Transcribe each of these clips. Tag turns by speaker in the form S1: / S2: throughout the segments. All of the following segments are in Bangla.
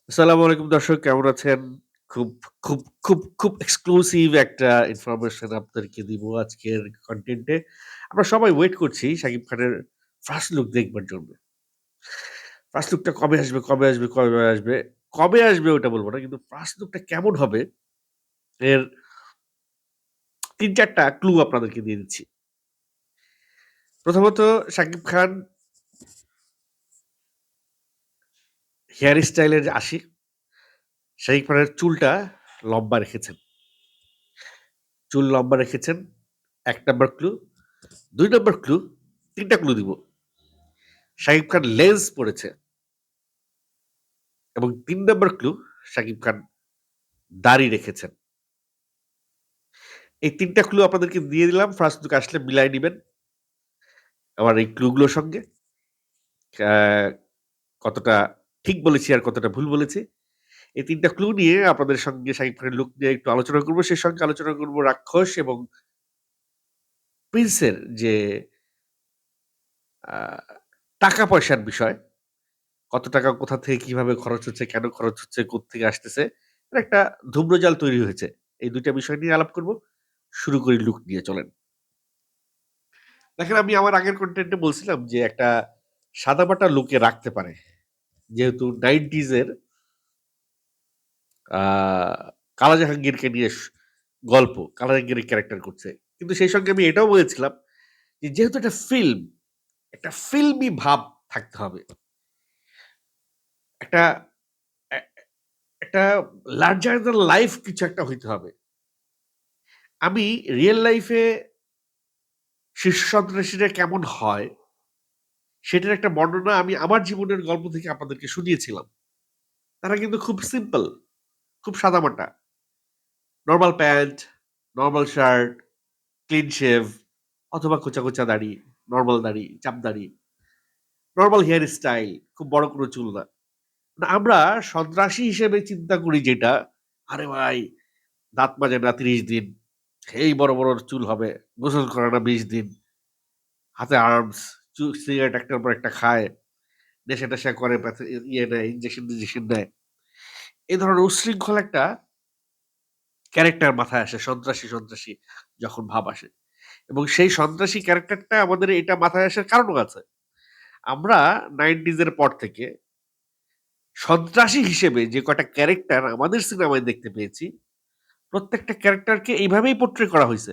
S1: আসসালামু আলাইকুম দর্শক কেমন আছেন? খুব, খুব এক্সক্লুসিভ একটা ইনফরমেশন আপনাদেরকে দিব আজকের কনটেন্টে। আমরা সবাই ওয়েট করছি শাকিব খানের ফার্স্ট লুক দেখবার জন্য। ফার্স্ট লুকটা কবে আসবে, কবে আসবে, কবে আসবে? কবে আসবে ওটা বলব না। কিন্তু ফার্স্ট লুকটা কেমন হবে এর ৩-৪ টা ক্লু আপনাদেরকে দিয়ে দিচ্ছি। প্রথমত শাকিব খান হেয়ার স্টাইলের আশিক। শাকিব খানের চুলটা লম্বা রেখেছেন। চুল লম্বা রেখেছেন ১ নাম্বার ক্লু। ২ নাম্বার ক্লু, ৩ টা ক্লু দিব। শাকিব খান লেন্স পড়েছে এবং ৩ নাম্বার ক্লু শাকিব খান দাড়ি রেখেছেন। এই ৩ টা ক্লু আপনাদেরকে দিয়ে দিলাম। ফার্স্ট লুক আসলে মিলায় নিবেন আমার এই ক্লু গুলোর সঙ্গে। আ কতটা ঠিক বলেছি আর কতটা ভুল বলেছি। এই ৩ টা ক্লু নিয়ে আপনাদের সঙ্গে শাকিব খানের লুক নিয়ে একটু আলোচনা করব। সেই সঙ্গে আলোচনা করব রাক্ষস এবং প্রিন্সের যে আ টাকা-পয়সার বিষয়। কত টাকা কোথা থেকে কিভাবে খরচ হচ্ছে, কেন খরচ হচ্ছে, কোত্থেকে আসতেছে। এর একটা ধূম্রজাল তৈরি হয়েছে। এই ২ টা বিষয় নিয়ে আলাপ করব। শুরু করি লুক নিয়ে চলেন। দেখেন আমি আমার আগের কনটেন্ট এ বলছিলাম যে একটা সাদামাটা লুকে রাখতে পারে। যেহেতু 90s এর আ কালা জাহাঙ্গীরকে নিয়ে গল্প। কালা জাহাঙ্গীরের ক্যারাক্টার করছে। কিন্তু সেই সঙ্গে আমি এটাও বলেছিলাম যে যেহেতু এটা ফিল্ম, একটা ফিল্মি ভাব থাকতে হবে। একটা এ একটা লার্জার দ্যান লাইফ কিছু একটা হইতে হবে। আমি রিয়াল লাইফ এ শীর্ষ সন্ত্রাসীরা কেমন হয় সেটার একটা বর্ণনা আমি আমার জীবনের গল্প থেকে আপনাদেরকে শুনিয়েছিলাম। তারা কিন্তু খুব সিম্পল, খুব সাদামাটা। Normal pant, normal shirt, clean shave অথবা খোঁচা দাড়ি, নরমাল দাড়ি, চাপ দাড়ি, নরমাল হেয়ার স্টাইল, খুব বড় কোনো চুল না। না আমরা সন্ত্রাসী হিসেবে চিন্তা করি যেটা, আরে ভাই দাঁত মাজে না ৩০ দিন, এই বড় চুল হবে, গোসল করে না ২০ দিন, হাতে আর্মস, সিগারেট একটার পর একটা খায়, নেশা-টেশা করে ইয়ে নেয়, ইনজেকশন নেয়। এ ধরনের উচ্ছৃঙ্খল একটা ক্যারেক্টার মাথায় আসে সন্ত্রাসী যখন ভাব আসে। এবং সেই সন্ত্রাসী ক্যারেক্টারটা আমাদের এটা মাথায় আসার কারণও আছে। আমরা 90s এর পর থেকে সন্ত্রাসী হিসেবে যে কয়টা ক্যারেক্টার আমাদের সিনেমায় দেখতে পেয়েছি, প্রত্যেকটা ক্যারেক্টারকে এইভাবেই পোর্ট্রে করা হইছে।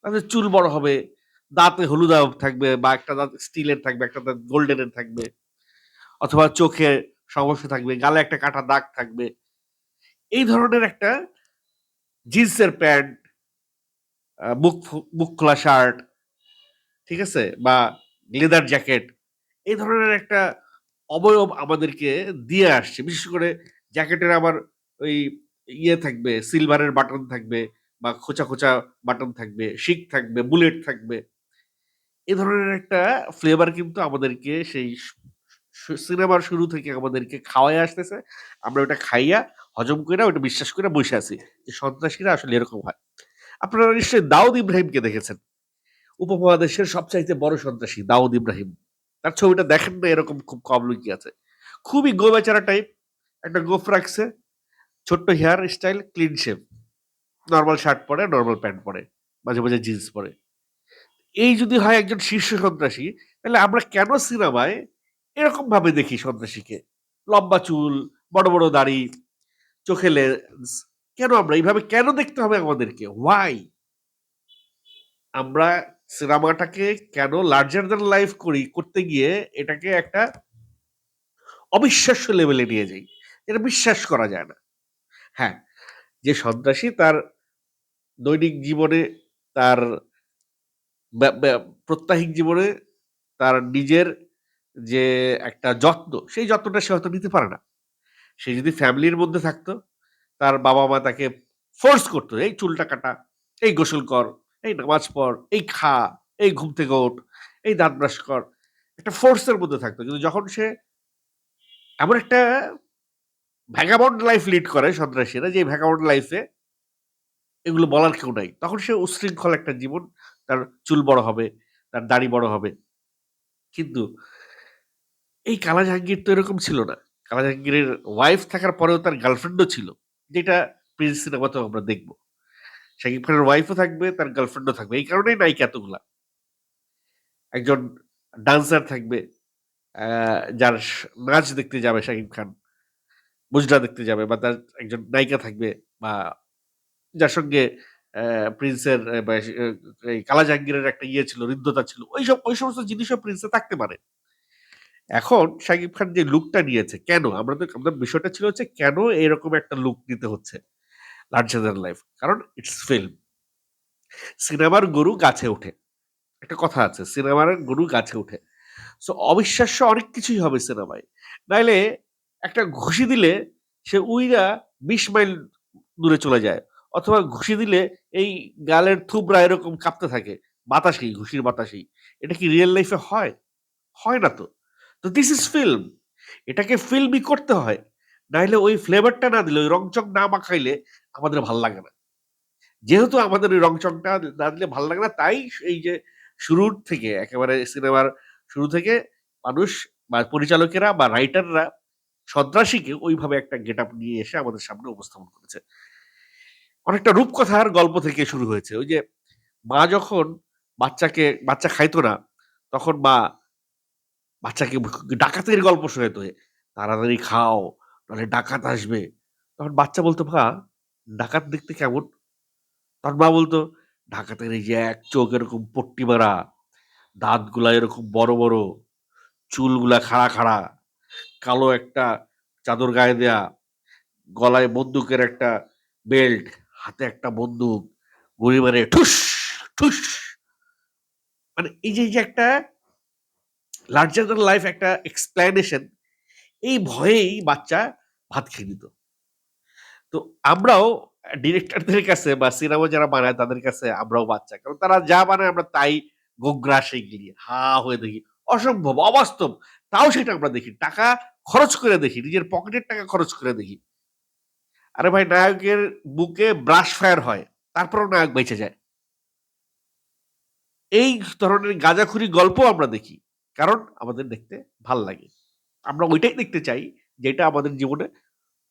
S1: তাদের চুল বড় হবে, দাঁতে হলুদ আভ থাকবে বা একটা দাঁত স্টিলের থাকবে, একটা দাঁত গোল্ডেনের থাকবে অথবা চোখে সমস্যা থাকবে, গালে একটা কাটা দাগ থাকবে। এই ধরনের একটা জিন্সের প্যান্ট, মুখ খোলা শার্ট, ঠিক আছে? বা লেদার জ্যাকেট এই ধরনের একটা অবয়ব আমাদেরকে দিয়ে আসছে। বিশেষ করে জ্যাকেটের আবার ওই ইয়ে থাকবে, সিলভারের বাটন থাকবে বা খোঁচা বাটন থাকবে, শিক থাকবে, বুলেট থাকবে। এ ধরনের একটা ফ্লেভার কিন্তু আমাদেরকে সেই সিনেমার শুরু থেকে আমাদেরকে খাওয়ায় আসতেছে। আমরা ওটা খাইয়া, হজম কইরা, ওটা বিশ্বাস কইরা বইসা আছি যে সন্ত্রাসীরা আসলে এরকম হয়। আপনারা নিশ্চয়ই দাউদ ইব্রাহিমকে দেখেছেন। উপমহাদেশের সবচাইতে বড় সন্ত্রাসী দাউদ ইব্রাহিম। তার ছবিটা দেখেন না এরকম খুব কম লোকই আছে। খুবই গোবেচারা টাইপ। একটা গোঁফ রাখছে, ছোট্ট hair style, clean shave. Normal shirt পরে, নরমাল প্যান্ট পরে। মাঝে জিন্স পরে। এই যদি হয় একজন শীর্ষ সন্ত্রাসী, তাহলে আমরা কেন সিনেমায় এরকম ভাবে দেখি সন্ত্রাসীকে? লম্বা চুল, বড় দাড়ি, চোখে লেন্স। কেন আমরা এইভাবে কেন দেখতে হবে আমাদেরকে? হোয়াই? আমরা সিনেমাটাকে কেন লার্জার দ্যান লাইফ করতে গিয়ে এটাকে একটা অবিশ্বাস্য লেভেলে নিয়ে যাই। এটা বিশ্বাস করা যায় না। হ্যাঁ, যে সন্ত্রাসী তার দৈনিক জীবনে তার ব্যা ব্যা প্রত্যাহিক জীবনে তার নিজের যে একটা যত্ন, সেই যত্নটা সে হয়তো নিতে পারে না। সে যদি ফ্যামিলির মধ্যে থাকতো, তার বাবা-মা তাকে ফোর্স করত, "এই চুলটা কাটা, এই গোসল কর, এই নামাজ পড়, এই খা, এই ঘুম থেকে ওঠ, এই দাঁত ব্রাশ কর।" একটা ফোর্স এর মধ্যে থাকতো। কিন্তু যখন সে এমন একটা ভ্যাগাবন্ড লাইফ লিড করে সন্ত্রাসীরা, যে ভ্যাগাবন্ড লাইফ এ এগুলো বলার কেউ নাই। তখন সে উচ্ছৃঙ্খল একটা জীবন, তার চুল বড় হবে, তার দাড়ি বড় হবে। কিন্তু এই কালা জাহাঙ্গীর তো এরকম ছিল না। কালা জাহাঙ্গীরের ওয়াইফ থাকার পরেও তার গার্লফ্রেন্ডও ছিল, যেটা প্রিন্স সিনেমাতেও আমরা দেখব। শাকিব খানের ওয়াইফও থাকবে, তার গার্লফ্রেন্ডও থাকবে। এই কারণেই নায়িকা এতগুলা। একজন ডান্সার থাকবে, যার নাচ দেখতে যাবে শাকিব খান, মুজরা দেখতে যাবে, বা তার একজন নায়িকা থাকবে, বা যার সঙ্গে প্রিন্সের বা এই কালা জাহাঙ্গীরের একটা ইয়ে ছিল, হৃদ্যতা ছিল। ওই সমস্ত জিনিসও প্রিন্সে থাকতে পারে। এখন শাকিব খান যে লুকটা নিয়েছে, কেন? আমাদের বিষয়টা ছিল হচ্ছে কেন এরকম একটা লুক নিতে হচ্ছে লার্জার দ্যান লাইফ? কারণ ইটস ফিল্ম। সিনেমার গরু গাছে ওঠে। একটা কথা আছে, সিনেমার গরু গাছে ওঠে। সো অবিশ্বাস্য অনেক কিছুই হবে সিনেমায়। নাইলে একটা ঘুষি দিলে সে উইড়া ২০ মাইল দূরে চলে যায়। অথবা ঘুষি দিলে এই গালের থুবড়া এরকম কাঁপতে থাকে। বাতাসেই, ঘুষির বাতাসেই। এটা কি রিয়াল লাইফ এ হয়? হয় না তো। তো দিস ইজ ফিল্ম। এটাকে ফিল্মই করতে হয়। নাইলে ওই ফ্লেভারটা না দিলে, ওই রংচং না মাখাইলে আমাদের ভাল লাগে না। যেহেতু আমাদের ওই রংচংটা না দিলে ভাল লাগে না, তাই এই যে শুরুর থেকে একেবারে সিনেমার শুরু থেকে মানুষ বা পরিচালকেরা বা রাইটাররা সন্ত্রাসীকে ওইভাবে একটা গেটআপ নিয়ে এসে আমাদের সামনে উপস্থাপন করেছে। অনেকটা রূপকথার গল্প থেকে শুরু হয়েছে। ওই যে মা যখন বাচ্চা খাইতো না, তখন মা বাচ্চাকে ডাকাতের গল্প শোনাইতো। "তাড়াতাড়ি খাও, নাহলে ডাকাত আসবে।" তখন বাচ্চা বলতো, "মা, ডাকাত দেখতে কেমন?" তখন মা বলতো, "ডাকাতের এই যে এক চোখ এরকম পট্টি মারা, দাঁতগুলা এরকম বড়, বড়, চুলগুলা খাড়া, খাড়া, কালো একটা চাদর গায়ে দেয়া, গলায় বন্দুকের একটা বেল্ট, হাতে একটা বন্দুক, গুলি মারে ঠুস, ঠুস।" মানে এই যে একটা লার্জার দ্যান লাইফ একটা এক্সপ্লানেশন, এই ভয়েই বাচ্চা ভাত খেয়ে নিত। তো আমরাও ডিরেক্টরদের কাছে বা সিনেমা যারা বানায় তাদের কাছে আমরাও বাচ্চা। কারণ তারা যা বানায় আমরা তাই গোগ্রাসে গিলি হা হয়ে দেখি। অসম্ভব, অবাস্তব। তাও সেটা আমরা দেখি। টাকা খরচ করে দেখি। নিজের পকেটের টাকা খরচ করে দেখি। আরে ভাই, নায়কের বুকে ব্রাশ ফায়ার হয়। তারপরেও নায়ক বেঁচে যায়। এই ধরনের গাঁজাখুরি গল্প আমরা দেখি। কারণ আমাদের দেখতে ভাল লাগে। আমরা ওইটাই দেখতে চাই যেটা আমাদের জীবনে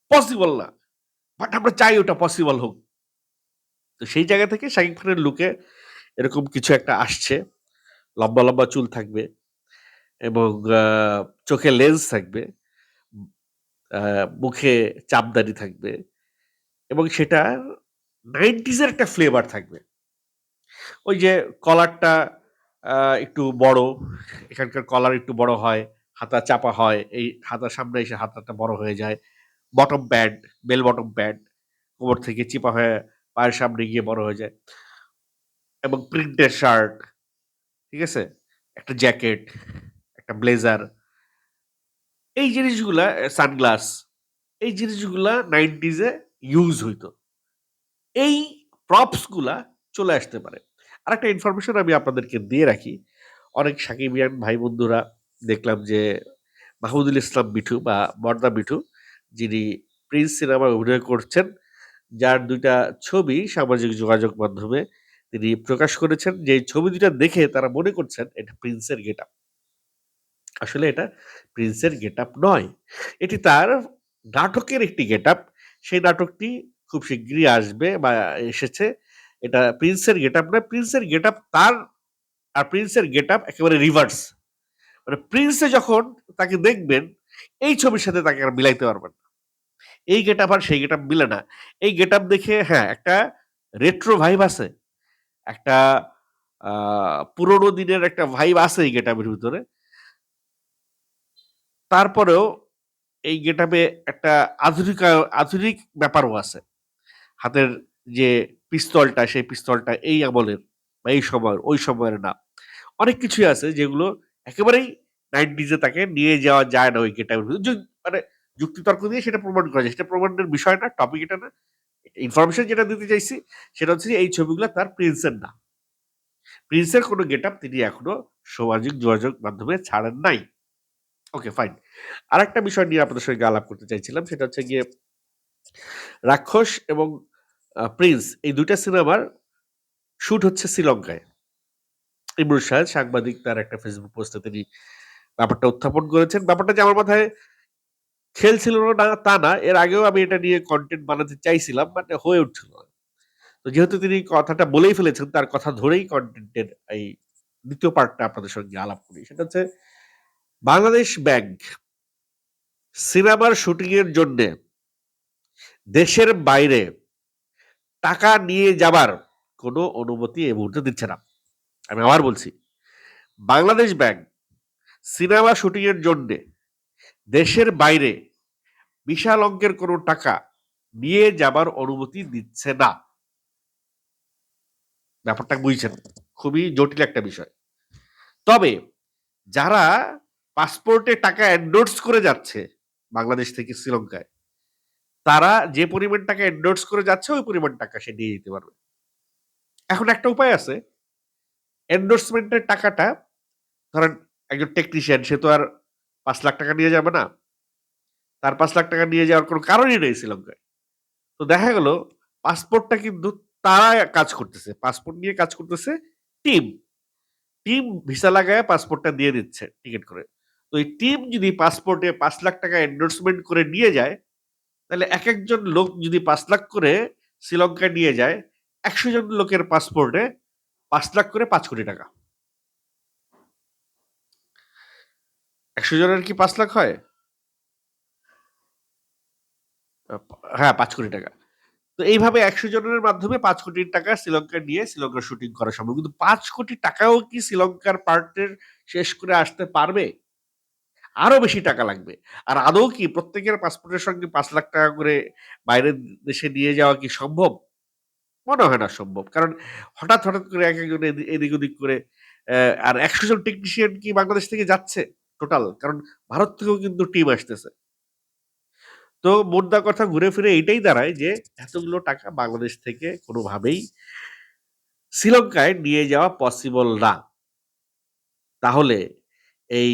S1: পসিবল না। বাট আমরা চাই ওটা পসিবল হোক। তো সেই জায়গা থেকে শাকিব খানের লুকে এরকম কিছু একটা আসছে। লম্বা, লম্বা চুল থাকবে এবং আ চোখে লেন্স থাকবে। আ মুখে চাপদাড়ি থাকবে এবং সেটা 90s এর একটা ফ্লেভার থাকবে। ওই যে কলারটা আ একটু বড়, এখানকার কলার একটু বড় হয়, হাতা চাপা হয়। এই হাতার সামনে এসে হাতাটা বড় হয়ে যায়। Bottom pant, bell bottom pant কোমর থেকে চিপা হয়ে পায়ের সামনে গিয়ে বড় হয়ে যায় এবং প্রিন্টের শার্ট, ঠিক আছে? একটা জ্যাকেট, একটা ব্লেজার, এই জিনিসগুলা সানগ্লাস, এই জিনিসগুলা 90s এ ইউজ হইতো। এই প্রপস গুলা চলে আসতে পারে। আরেকটা ইনফরমেশন আমি আপনাদেরকে দিয়ে রাখি। অনেক সাকিবিয়ান ভাই বন্ধুরা দেখলাম যে মাহমুদুল ইসলাম মিঠু বা বর্দা মিঠু, যিনি প্রিন্স সিনেমায় অভিনয় করছেন, যার ২ টা ছবি সামাজিক যোগাযোগ মাধ্যমে তিনি প্রকাশ করেছেন। যে ছবি ২ টা দেখে তারা মনে করছেন এটা প্রিন্সের গেটআপ। আসলে এটা প্রিন্সের গেটআপ নয়। এটি তার নাটকের একটি গেটআপ। সেই নাটকটি খুব শিগগিরই আসবে বা এসেছে। এটা প্রিন্সের গেটআপ নয়। প্রিন্সের গেটআপ তার, আর প্রিন্সের গেটআপ একেবারে রিভার্স। মানে প্রিন্সে যখন তাকে দেখবেন, এই ছবির সাথে তাকে আর মিলাইতে পারবেন না। এই গেটআপ আর সেই গেটআপ মিলে না। এই গেটআপ দেখে হ্যাঁ, একটা রেট্রো ভাইব আছে। একটা আ পুরোনো দিনের একটা ভাইব আছে এই গেটআপের ভিতরে। তারপরেও এই গেটআপে একটা আধুনিক ব্যাপারও আছে। হাতের যে পিস্তলটা, সেই পিস্তলটা এই আমলের বা এই সময়ের, ওই সময়ের না। অনেক কিছুই আছে যেগুলো একেবারেই 90s এ তাকে নিয়ে যাওয়া যায় না ওই গেটআপের ভিতর। মানে যুক্তিতর্ক দিয়ে সেটা প্রমাণ করা যায়। সেটা প্রমাণের বিষয় না, টপিক এটা না। ইনফরমেশন যেটা দিতে চাইছি সেটা হচ্ছে যে এই ছবিগুলা তার প্রিন্সের না। প্রিন্সের কোনো গেটআপ তিনি এখনো সামাজিক যোগাযোগ মাধ্যমে ছাড়েন নাই। ওকে, ফাইন। আরেকটা বিষয় নিয়ে আপনাদের সঙ্গে আলাপ করতে চাইছিলাম। সেটা হচ্ছে গিয়ে রাক্ষস এবং প্রিন্স, এই ২ টা সিনেমার শুট হচ্ছে শ্রীলঙ্কায়। ইমরুল সাহেদ সাংবাদিক, তার একটা ফেসবুক পোস্টে তিনি ব্যাপারটা উত্থাপন করেছেন। ব্যাপারটা যে আমার মাথায় খেলছিল না তা না, এর আগেও আমি এটা নিয়ে কনটেন্ট বানাতে চাইছিলাম, বাট হয়ে উঠছিল না। তো যেহেতু তিনি কথাটা বলেই ফেলেছেন, তার কথা ধরেই কনটেন্টের এই দ্বিতীয় পার্টটা আপনাদের সঙ্গে আলাপ করি। সেটা হচ্ছে বাংলাদেশ ব্যাংক সিনেমার শুটিং এর জন্যে দেশের বাইরে টাকা নিয়ে যাবার কোনো অনুমতি এই মুহূর্তে দিচ্ছে না। আমি আবার বলছি, বাংলাদেশ ব্যাংক সিনেমা শুটিং এর জন্যে দেশের বাইরে বিশাল অঙ্কের কোনো টাকা নিয়ে যাবার অনুমতি দিচ্ছে না। ব্যাপারটা বুঝছেন, খুবই জটিল একটা বিষয়। তবে যারা পাসপোর্টে টাকা এন্ডোর্স করে যাচ্ছে বাংলাদেশ থেকে শ্রীলঙ্কায়, তারা যে পরিমাণ টাকা এন্ডোর্স করে যাচ্ছে ওই পরিমাণ টাকা সে নিয়ে যেতে পারবে। এখন একটা উপায় আছে, এন্ডোর্সমেন্টের টাকাটা ধরেন একজন টেকনিশিয়ান, সে তো আর ৫ লাখ টাকা নিয়ে যাবে না, তার ৫ লাখ টাকা নিয়ে যাওয়ার কোনো কারণই নেই শ্রীলঙ্কায়। তো দেখা গেল পাসপোর্টটা কিন্তু তারা কাজ করতেছে, পাসপোর্ট নিয়ে কাজ করতেছে টিম টিম ভিসা লাগায় পাসপোর্টটা দিয়ে দিচ্ছে টিকিট করে। তো এই টিম যদি পাসপোর্টে ৫ লাখ টাকা এন্ডোর্সমেন্ট করে নিয়ে যায়, তাহলে এক একজন লোক যদি ৫ লাখ করে শ্রীলঙ্কায় নিয়ে যায়, ১০০ জন লোকের পাসপোর্টে ৫ লাখ করে ৫ কোটি টাকা। ১০০ জনের কি ৫ লাখ হয়? হ্যাঁ, ৫ কোটি টাকা। তো এইভাবে ১০০ জনের মাধ্যমে ৫ কোটি টাকা শ্রীলঙ্কায় নিয়ে শ্রীলঙ্কার শুটিং করা সম্ভব। কিন্তু ৫ কোটি টাকাও কি শ্রীলঙ্কার পার্টের শেষ করে আসতে পারবে? আরো বেশি টাকা লাগবে। আর আদৌ কি প্রত্যেকের পাসপোর্টের সঙ্গে ৫ লাখ টাকা করে বাইরের দেশে নিয়ে যাওয়া কি সম্ভব? মনে হয় না সম্ভব। কারণ হঠাৎ করে একেকজন এদিক ওদিক করে আর ১০০ জন টেকনিশিয়ান কি বাংলাদেশ থেকে যাচ্ছে টোটাল? কারণ ভারত থেকেও কিন্তু টিম আসতেছে। তো মোদ্দা কথা ঘুরে ফিরে এইটাই দাঁড়ায় যে এতগুলো টাকা বাংলাদেশ থেকে কোনোভাবেই শ্রীলঙ্কায় নিয়ে যাওয়া পসিবল না। তাহলে এই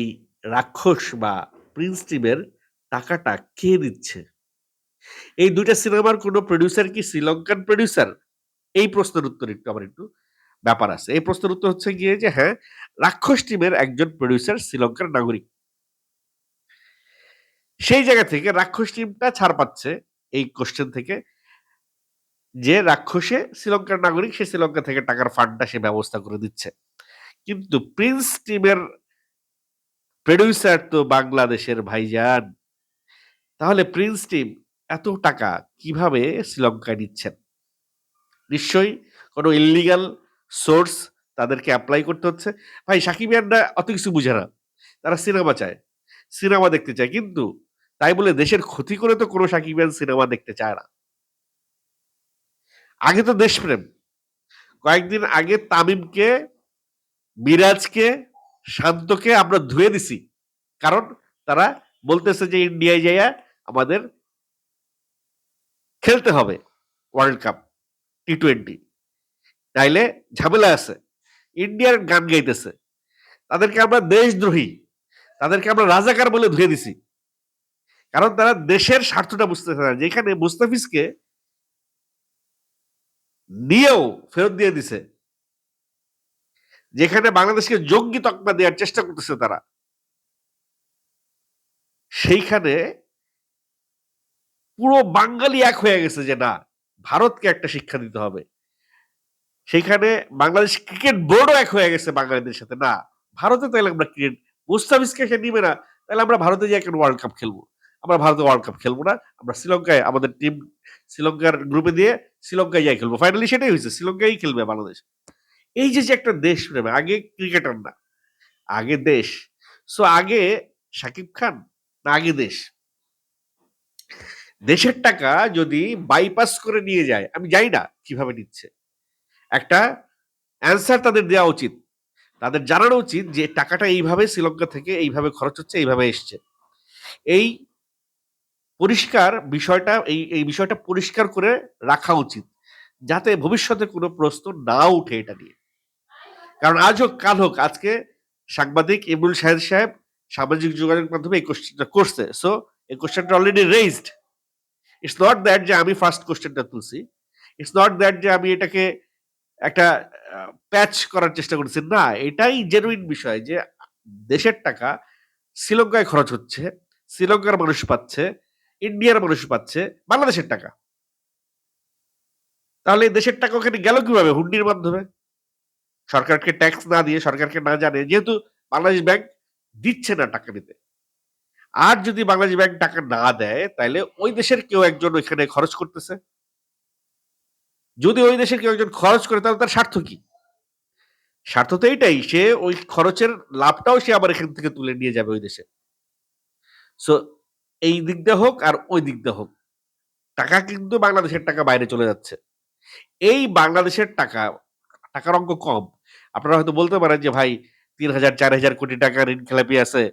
S1: রাক্ষস বা প্রিন্স টিমের টাকাটা কে দিচ্ছে? এই ২ টা সিনেমার কোনো প্রোডিউসার কি শ্রীলঙ্কান প্রোডিউসার? এই প্রশ্নের উত্তর আমার একটু ব্যাপার আছে। এই প্রশ্নের উত্তর হচ্ছে গিয়ে যে হ্যাঁ, রাক্ষস টিমের একজন প্রোডিউসার শ্রীলঙ্কার নাগরিক। সেই জায়গা থেকে রাক্ষস টিমটা ছাড় পাচ্ছে এই কোয়েশ্চেন থেকে, যে রাক্ষসে শ্রীলঙ্কার নাগরিক, সে শ্রীলঙ্কা থেকে টাকার ফান্ডটা সে ব্যবস্থা করে দিচ্ছে। কিন্তু প্রিন্স টিমের প্রোডিউসার তো বাংলাদেশের ভাইজান। তাহলে প্রিন্স টিম এত টাকা কিভাবে শ্রীলঙ্কায় নিচ্ছেন? নিশ্চয়ই কোনো ইল্লিগাল সোর্স তাদেরকে এপ্লাই করতে হচ্ছে। ভাই সাকিবিয়ানরা অত কিছু বুঝে না। তারা সিনেমা চায়। সিনেমা দেখতে চায়। কিন্তু তাই বলে দেশের ক্ষতি করে তো কোনো সাকিবিয়ান সিনেমা দেখতে চায় না। আগে তো দেশপ্রেম। কয়েকদিন আগে তামিমকে, মিরাজকে, শান্তকে আমরা ধুয়ে দিছি। কারণ তারা বলতেছে যে ইন্ডিয়ায় যাইয়া আমাদের খেলতে হবে ওয়ার্ল্ড কাপ টি-20, তাইলে ঝামেলা আছে। ইন্ডিয়ার গান গাইতেছে, তাদেরকে আমরা দেশদ্রোহী, তাদেরকে আমরা রাজাকার বলে ধুয়ে দিছি। কারণ তারা দেশের স্বার্থটা বুঝতেছে না। যেখানে মুস্তাফিজকে নিয়েও ফেরত দিয়ে দিছে, যেখানে বাংলাদেশকে জঙ্গি তকমা দেওয়ার চেষ্টা করতেছে তারা, সেইখানে পুরো বাঙালি এক হয়ে গেছে যে না, ভারতকে একটা শিক্ষা দিতে হবে। সেইখানে বাংলাদেশ ক্রিকেট বোর্ডও এক হয়ে গেছে বাঙালিদের সাথে। না, ভারতে তাইলে আমরা ক্রিকেট, মুস্তাফিজকে সে নিবে না, তাহলে আমরা ভারতে যাই কেন ওয়ার্ল্ড কাপ খেলবো? আমরা ভারতে ওয়ার্ল্ড কাপ খেলবো না, আমরা শ্রীলঙ্কায় আমাদের টিম শ্রীলঙ্কার গ্রুপে দিয়ে শ্রীলঙ্কায় যাই খেলবো। ফাইনালি সেটাই হয়েছে, শ্রীলঙ্কায় খেলবে বাংলাদেশ। এই যে একটা দেশ প্রেম, আগে ক্রিকেটার না, আগে দেশ। সো আগে শাকিব খান না আগে দেশ? দেশের টাকা যদি বাইপাস করে নিয়ে যায়, আমি জানি না কিভাবে নিচ্ছে, একটা অ্যান্সার তাদের দেওয়া উচিত। তাদের জানানো উচিত যে টাকাটা এইভাবে শ্রীলঙ্কা থেকে এইভাবে খরচ হচ্ছে, এইভাবে এসছে। এই পরিষ্কার বিষয়টা, এই বিষয়টা পরিষ্কার করে রাখা উচিত, যাতে ভবিষ্যতে কোনো প্রশ্ন না উঠে এটা নিয়ে। কারণ আজ হোক কাল হোক, আজকে সাংবাদিক ইমরুল শাহেদ সাহেব সামাজিক যোগাযোগ মাধ্যমে এই কোশ্চেনটা করছে। সো এই কোশ্চেনটা already raised. It's not that যে আমি ফার্স্ট কোশ্চেনটা তুলছি, ইটস নট দ্যাট যে আমি এটাকে একটা প্যাচ করার চেষ্টা করছি। না, এটাই জেনুইন বিষয় যে দেশের টাকা শ্রীলঙ্কায় খরচ হচ্ছে, শ্রীলঙ্কার মানুষ পাচ্ছে, ইন্ডিয়ার মানুষ পাচ্ছে বাংলাদেশের টাকা। তাহলে এই দেশের টাকা ওখানে গেল কিভাবে? হুন্ডির মাধ্যমে। সরকারকে ট্যাক্স না দিয়ে, সরকারকে না জানিয়ে, যেহেতু বাংলাদেশ ব্যাংক দিচ্ছে না টাকা নিতে। আর যদি বাংলাদেশ ব্যাংক টাকা না দেয়, তাইলে ওই দেশের কেউ একজন ওইখানে খরচ করতেছে। যদি ওই দেশের কেউ একজন খরচ করে, তাহলে তার স্বার্থ কি? স্বার্থ তো এইটাই, সে ওই খরচের লাভটাও সে আবার এখান থেকে তুলে নিয়ে যাবে ওই দেশে। সো এই দিক দিয়ে হোক আর ওই দিক দিয়ে হোক, টাকা কিন্তু বাংলাদেশের টাকা বাইরে চলে যাচ্ছে। এই বাংলাদেশের টাকা, টাকার অঙ্ক কম। আপনারা হয়তো বলতে পারেন যে, "ভাই ৩,০০০ ৪,০০০ কোটি টাকা ঋণ খেলাপি আছে।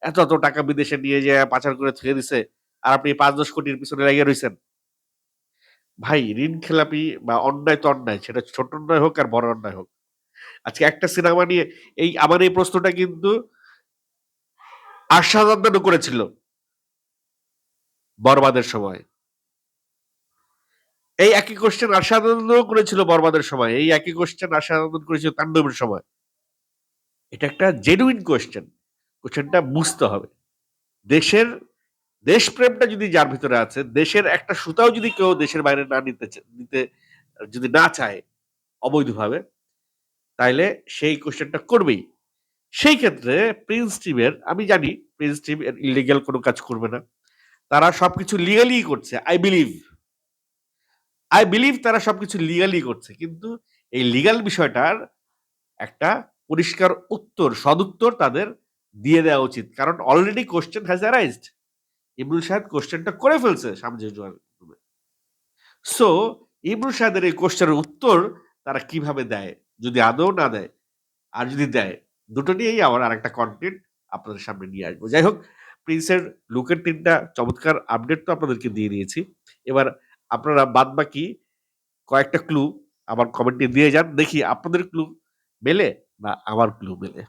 S1: এত টাকা বিদেশে নিয়ে যেয়ে পাচার করে থুয়ে দিছে। আর আপনি ৫-১০ কোটির পিছনে লাইগা রইছেন।" ভাই, ঋণ খেলাপি বা অন্যায় তো অন্যায়। সেটা ছোট অন্যায় হোক আর বড় অন্যায় হোক। আজকে একটা সিনেমা নিয়ে আমার এই প্রশ্নটা কিন্তু আরশাদ আদনানও করেছিল 'বরবাদের' সময়। এই একই কোয়েশ্চেন আরশাদ আদনানও করেছিল 'বরবাদের' সময়। এই একই কোয়েশ্চেন আরশাদ আদনান করেছিল 'তাণ্ডবের' সময়। এটা একটা জেনুইন কোয়েশ্চেন। কোয়েশ্চেনটা বুঝতে হবে। দেশের দেশপ্রেমটা যদি যার ভিতরে আছে, দেশের একটা সুতাও যদি কেউ দেশের বাইরে না নিতে যদি না চায় অবৈধভাবে, তাইলে সেই কোয়েশ্চেনটা করবেই। সেই ক্ষেত্রে প্রিন্স টিমের, আমি জানি প্রিন্স টিম ইল্লিগাল কোন কাজ করবে না। তারা সবকিছু লিগালি করছে। I believe তারা সবকিছু লিগালি করছে। কিন্তু এই লিগাল বিষয়টার একটা পরিষ্কার উত্তর, সদুত্তর তাদের দিয়ে দেওয়া উচিত। কারণ অলরেডি কোয়েশ্চেন হ্যাজ অ্যারাইজড। ইমরুল সাহেব কোয়েশ্চেনটা করে ফেলছে সামনে জোয়ার মাধ্যমে। সো ইমরুল সাহেবের এই কোয়েশ্চেনের উত্তর তারা কিভাবে দেয়? যদি আদৌ না দেয়, আর যদি দেয়, দুটো নিয়েই আমার আরেকটা কনটেন্ট আপনাদের সামনে নিয়ে আসবো। যাই হোক, প্রিন্সের লুকের ৩ টা চমৎকার আপডেট তো আপনাদেরকে দিয়ে দিয়েছি। এবার আপনারা বাদবাকি কয়েকটা ক্লু আমার কমেন্টে দিয়ে যান। দেখি আপনাদের ক্লু মেলে না আমার ক্লু মেলে।